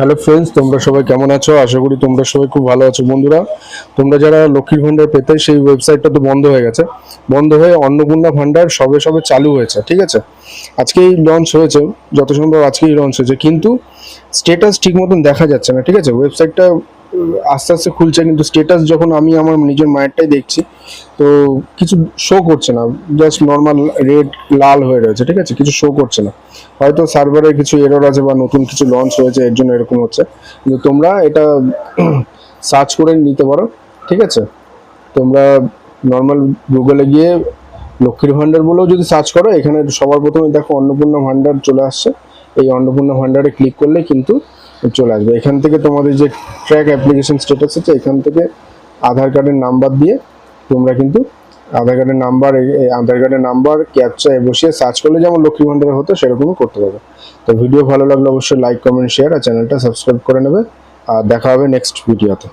Hello friends, তোমরা সবাই কেমন আছো? আশা করি তোমরা সবাই খুব ভালো আছো। বন্ধুরা, তোমরা যারা লক্ষ্মীর ভান্ডার পেতে, সেই ওয়েবসাইটটা তো বন্ধ হয়ে গেছে। বন্ধ হয়ে অন্নপূর্ণা ভান্ডার সবে সবে চালু হয়েছে, ঠিক আছে? আজকেই লঞ্চ হয়েছে, যত সম্ভব আজকেই লঞ্চ হয়েছে, কিন্তু স্টেটাস ঠিক মতন দেখা যাচ্ছে না, ঠিক আছে? ওয়েবসাইটটা আস্তে আস্তে খুলছে, কিন্তু স্টেটাস যখন আমি আমার নিজের মায়েরটাই দেখছি, তো কিছু শো করছে না। জাস্ট নর্মাল রেড লাল হয়ে রয়েছে, ঠিক আছে? কিছু শো করছে না। হয়তো সার্ভারে কিছু এরর আছে বা নতুন কিছু লঞ্চ হয়েছে, এর জন্য এরকম হচ্ছে। কিন্তু তোমরা এটা সার্চ করে নিতে পারো, ঠিক আছে? তোমরা নর্মাল গুগলে গিয়ে লক্ষ্মীর ভান্ডার বলেও যদি সার্চ করো, এখানে সবার প্রথমে দেখো অন্নপূর্ণা ভান্ডার চলে আসছে। এই অন্নপূর্ণা ভান্ডারে ক্লিক করলে কিন্তু চলে আসবে। এখান থেকে তোমাদের যে ট্র্যাক অ্যাপ্লিকেশন স্ট্যাটাস আছে, এখান থেকে আধার কার্ডের নাম্বার দিয়ে তোমরা কিন্তু আধার কার্ডের নাম্বার ক্যাপচা বসিয়ে সার্চ করলে যেমন লক্ষ্মী ভান্ডারে হতো, সেরকমই করতে পারবে। তো ভিডিও ভালো লাগলে অবশ্যই লাইক, কমেন্ট, শেয়ার আর চ্যানেলটা সাবস্ক্রাইব করে নেবে। আর দেখা হবে নেক্সট ভিডিওতে।